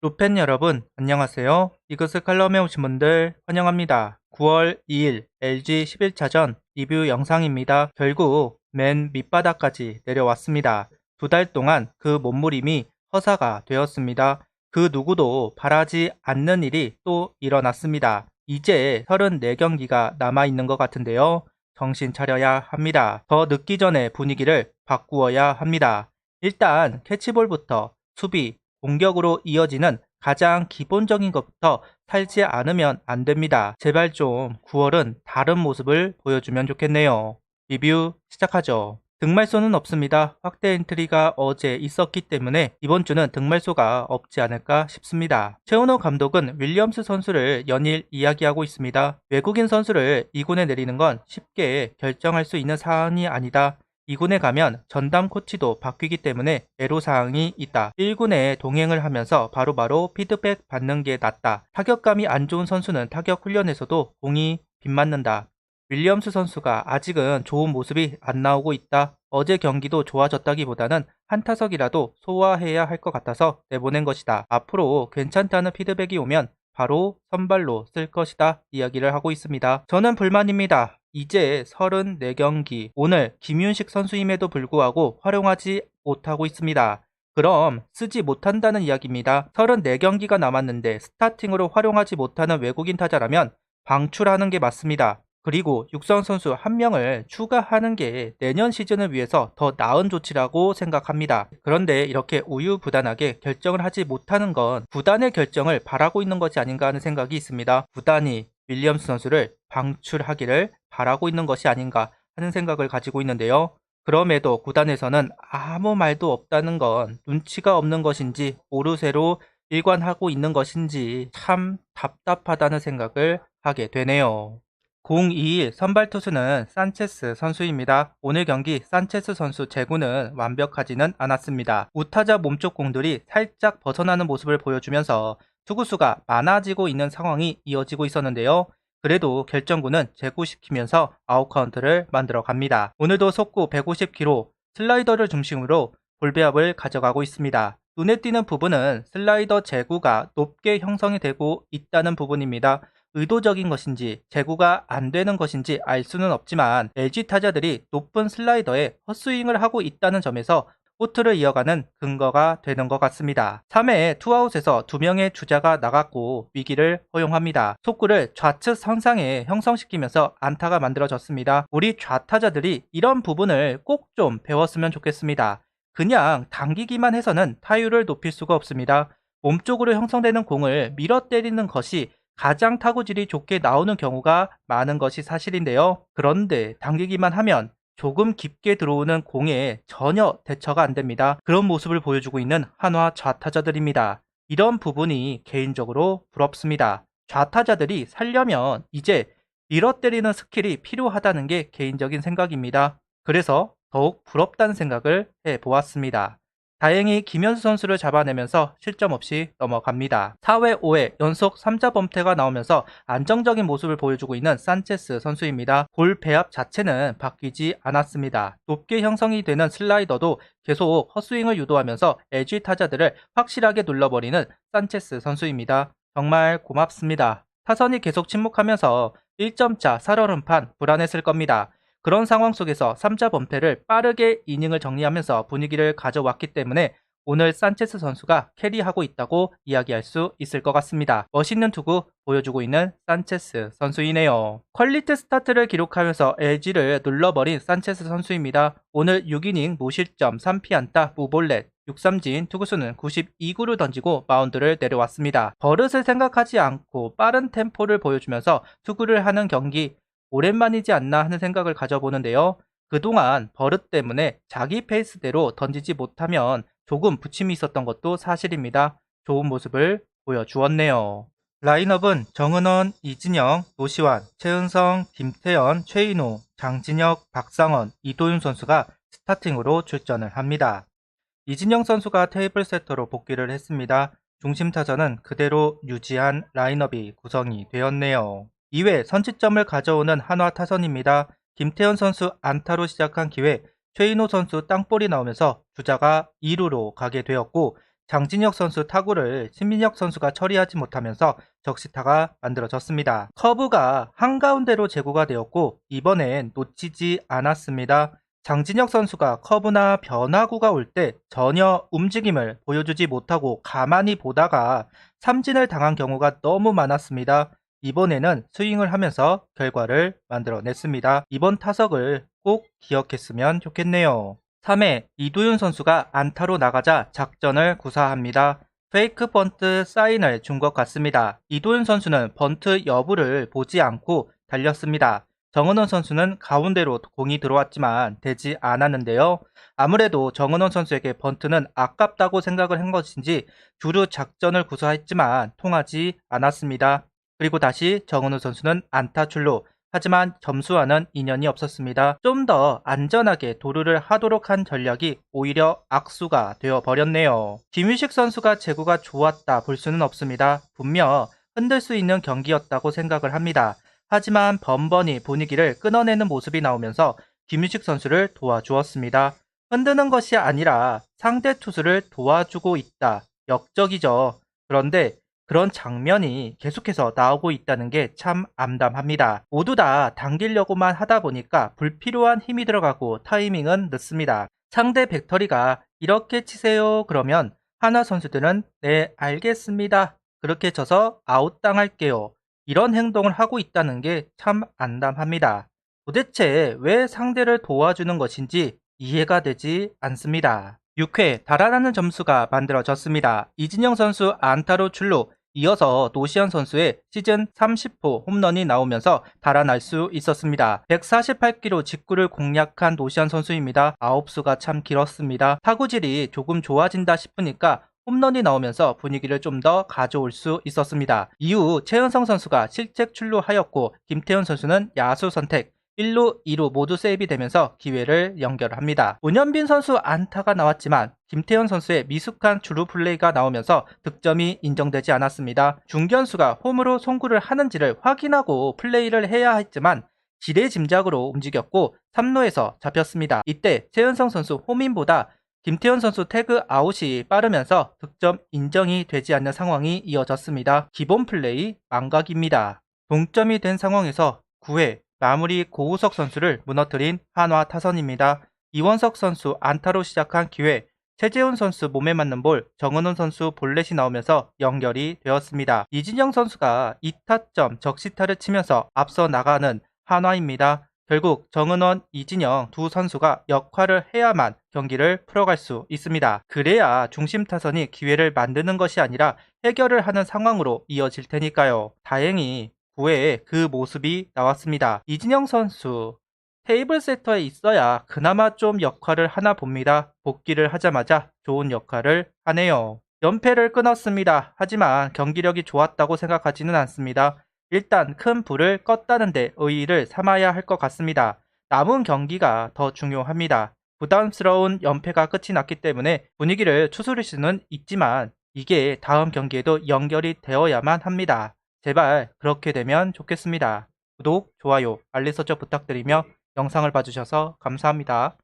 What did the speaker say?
루펜 여러분, 안녕하세요. 이것을 칼럼에 오신 분들 환영합니다. 9월 2일 LG 11차전 리뷰 영상입니다. 결국 맨 밑바닥까지 내려왔습니다. 2달 동안 그 몸부림이 허사가 되었습니다. 그 누구도 바라지 않는 일이 또 일어났습니다. 이제 34경기가 남아있는 것 같은데요. 정신 차려야 합니다. 더 늦기 전에 분위기를 바꾸어야 합니다. 일단 캐치볼부터 수비, 공격으로 이어지는 가장 기본적인 것부터 살지 않으면 안 됩니다. 제발 좀 9월은 다른 모습을 보여주면 좋겠네요. 리뷰 시작하죠. 등말소는 없습니다. 확대 엔트리가 어제 있었기 때문에 이번 주는 등말소가 없지 않을까 싶습니다. 최은호 감독은 윌리엄스 선수를 연일 이야기하고 있습니다. 외국인 선수를 2군에 내리는 건 쉽게 결정할 수 있는 사안이 아니다. 2군에 가면 전담 코치도 바뀌기 때문에 애로사항이 있다. 1군에 동행을 하면서 바로바로 피드백 받는 게 낫다. 타격감이 안 좋은 선수는 타격 훈련에서도 공이 빗맞는다. 윌리엄스 선수가 아직은 좋은 모습이 안 나오고 있다. 어제 경기도 좋아졌다기보다는 한 타석이라도 소화해야 할 것 같아서 내보낸 것이다. 앞으로 괜찮다는 피드백이 오면 바로 선발로 쓸 것이다 이야기를 하고 있습니다. 저는 불만입니다. 이제 34경기, 오늘 김윤식 선수임에도 불구하고 활용하지 못하고 있습니다. 그럼 쓰지 못한다는 이야기입니다. 34경기가 남았는데 스타팅으로 활용하지 못하는 외국인 타자라면 방출하는 게 맞습니다. 그리고 육성 선수 한 명을 추가하는 게 내년 시즌을 위해서 더 나은 조치라고 생각합니다. 그런데 이렇게 우유부단하게 결정을 하지 못하는 건 구단의 결정을 바라고 있는 것이 아닌가 하는 생각이 있습니다. 구단이 윌리엄스 선수를 방출하기를 바라고 있는 것이 아닌가 하는 생각을 가지고 있는데요. 그럼에도 구단에서는 아무 말도 없다는 건 눈치가 없는 것인지 오르세로 일관하고 있는 것인지 참 답답하다는 생각을 하게 되네요. 021 선발 투수는 산체스 선수입니다. 오늘 경기 산체스 선수 제구는 완벽하지는 않았습니다. 우타자 몸쪽 공들이 살짝 벗어나는 모습을 보여주면서 투구수가 많아지고 있는 상황이 이어지고 있었는데요. 그래도 결정구는 제구시키면서 아웃카운트를 만들어 갑니다. 오늘도 속구 150km, 슬라이더를 중심으로 볼배합을 가져가고 있습니다. 눈에 띄는 부분은 슬라이더 제구가 높게 형성이 되고 있다는 부분입니다. 의도적인 것인지 제구가 안 되는 것인지 알 수는 없지만 LG 타자들이 높은 슬라이더에 헛스윙을 하고 있다는 점에서 호투를 이어가는 근거가 되는 것 같습니다. 3회에 투아웃에서 2명의 주자가 나갔고 위기를 허용합니다. 속구를 좌측 선상에 형성시키면서 안타가 만들어졌습니다. 우리 좌타자들이 이런 부분을 꼭 좀 배웠으면 좋겠습니다. 그냥 당기기만 해서는 타율을 높일 수가 없습니다. 몸쪽으로 형성되는 공을 밀어 때리는 것이 가장 타구질이 좋게 나오는 경우가 많은 것이 사실인데요. 그런데 당기기만 하면 조금 깊게 들어오는 공에 전혀 대처가 안 됩니다. 그런 모습을 보여주고 있는 한화 좌타자들입니다. 이런 부분이 개인적으로 부럽습니다. 좌타자들이 살려면 이제 밀어 때리는 스킬이 필요하다는 게 개인적인 생각입니다. 그래서 더욱 부럽다는 생각을 해보았습니다. 다행히 김현수 선수를 잡아내면서 실점 없이 넘어갑니다. 4회, 5회 연속 3자 범퇴가 나오면서 안정적인 모습을 보여주고 있는 산체스 선수입니다. 볼 배합 자체는 바뀌지 않았습니다. 높게 형성이 되는 슬라이더도 계속 헛스윙을 유도하면서 LG 타자들을 확실하게 눌러버리는 산체스 선수입니다. 정말 고맙습니다. 타선이 계속 침묵하면서 1점차 살얼음판 불안했을 겁니다. 그런 상황 속에서 3자 범퇴를 빠르게 이닝을 정리하면서 분위기를 가져왔기 때문에 오늘 산체스 선수가 캐리하고 있다고 이야기할 수 있을 것 같습니다. 멋있는 투구 보여주고 있는 산체스 선수이네요. 퀄리티 스타트를 기록하면서 LG를 눌러버린 산체스 선수입니다. 오늘 6이닝 무실점 3피안타 무볼넷 6삼진 투구수는 92구를 던지고 마운드를 내려왔습니다. 버릇을 생각하지 않고 빠른 템포를 보여주면서 투구를 하는 경기 오랜만이지 않나 하는 생각을 가져보는데요. 그동안 버릇 때문에 자기 페이스대로 던지지 못하면 조금 부침이 있었던 것도 사실입니다. 좋은 모습을 보여주었네요. 라인업은 정은원, 이진영, 노시환, 최은성, 김태현, 최인호, 장진혁, 박상원, 이도윤 선수가 스타팅으로 출전을 합니다. 이진영 선수가 테이블 세터로 복귀를 했습니다. 중심 타선은 그대로 유지한 라인업이 구성이 되었네요. 2회 선취점을 가져오는 한화 타선입니다. 김태현 선수 안타로 시작한 기회 최인호 선수 땅볼이 나오면서 주자가 2루로 가게 되었고 장진혁 선수 타구를 신민혁 선수가 처리하지 못하면서 적시타가 만들어졌습니다. 커브가 한가운데로 제구가 되었고 이번엔 놓치지 않았습니다. 장진혁 선수가 커브나 변화구가 올 때 전혀 움직임을 보여주지 못하고 가만히 보다가 삼진을 당한 경우가 너무 많았습니다. 이번에는 스윙을 하면서 결과를 만들어냈습니다. 이번 타석을 꼭 기억했으면 좋겠네요. 3회 이도윤 선수가 안타로 나가자 작전을 구사합니다. 페이크 번트 사인을 준 것 같습니다. 이도윤 선수는 번트 여부를 보지 않고 달렸습니다. 정은원 선수는 가운데로 공이 들어왔지만 되지 않았는데요. 아무래도 정은원 선수에게 번트는 아깝다고 생각을 한 것인지 주루 작전을 구사했지만 통하지 않았습니다. 그리고 다시 정은원 선수는 안타 출루. 하지만 점수와는 인연이 없었습니다. 좀 더 안전하게 도루를 하도록 한 전략이 오히려 악수가 되어버렸네요. 김유식 선수가 제구가 좋았다 볼 수는 없습니다. 분명 흔들 수 있는 경기였다고 생각을 합니다. 하지만 번번이 분위기를 끊어내는 모습이 나오면서 김유식 선수를 도와주었습니다. 흔드는 것이 아니라 상대 투수를 도와주고 있다. 역적이죠. 그런데 그런 장면이 계속해서 나오고 있다는 게 참 암담합니다. 모두 다 당기려고만 하다 보니까 불필요한 힘이 들어가고 타이밍은 늦습니다. 상대 벡터리가 이렇게 치세요 그러면 하나 선수들은 네 알겠습니다. 그렇게 쳐서 아웃당할게요. 이런 행동을 하고 있다는 게 참 암담합니다. 도대체 왜 상대를 도와주는 것인지 이해가 되지 않습니다. 6회 달아나는 점수가 만들어졌습니다. 이진영 선수 안타로 출루, 이어서 노시안 선수의 시즌 30호 홈런이 나오면서 달아날 수 있었습니다. 148km 직구를 공략한 노시안 선수입니다. 아홉수가 참 길었습니다. 타구질이 조금 좋아진다 싶으니까 홈런이 나오면서 분위기를 좀 더 가져올 수 있었습니다. 이후 최은성 선수가 실책 출루하였고 김태현 선수는 야수 선택, 1루, 2루 모두 세이브 되면서 기회를 연결합니다. 문현빈 선수 안타가 나왔지만 김태현 선수의 미숙한 주루 플레이가 나오면서 득점이 인정되지 않았습니다. 중견수가 홈으로 송구를 하는지를 확인하고 플레이를 해야 했지만 지레짐작으로 움직였고 3루에서 잡혔습니다. 이때 최은성 선수 홈인보다 김태현 선수 태그 아웃이 빠르면서 득점 인정이 되지 않는 상황이 이어졌습니다. 기본 플레이 망각입니다. 동점이 된 상황에서 9회 마무리 고우석 선수를 무너뜨린 한화 타선입니다. 이원석 선수 안타로 시작한 기회, 최재훈 선수 몸에 맞는 볼, 정은원 선수 볼넷이 나오면서 연결이 되었습니다. 이진영 선수가 2타점 적시타를 치면서 앞서 나가는 한화입니다. 결국 정은원, 이진영 두 선수가 역할을 해야만 경기를 풀어갈 수 있습니다. 그래야 중심 타선이 기회를 만드는 것이 아니라 해결을 하는 상황으로 이어질 테니까요. 다행히 9회에 그 모습이 나왔습니다. 이진영 선수 테이블 세터에 있어야 그나마 좀 역할을 하나 봅니다. 복귀를 하자마자 좋은 역할을 하네요. 연패를 끊었습니다. 하지만 경기력이 좋았다고 생각하지는 않습니다. 일단 큰 불을 껐다는데 의의를 삼아야 할 것 같습니다. 남은 경기가 더 중요합니다. 부담스러운 연패가 끝이 났기 때문에 분위기를 추스릴 수는 있지만 이게 다음 경기에도 연결이 되어야만 합니다. 제발 그렇게 되면 좋겠습니다. 구독, 좋아요, 알림 설정 부탁드리며 영상을 봐주셔서 감사합니다.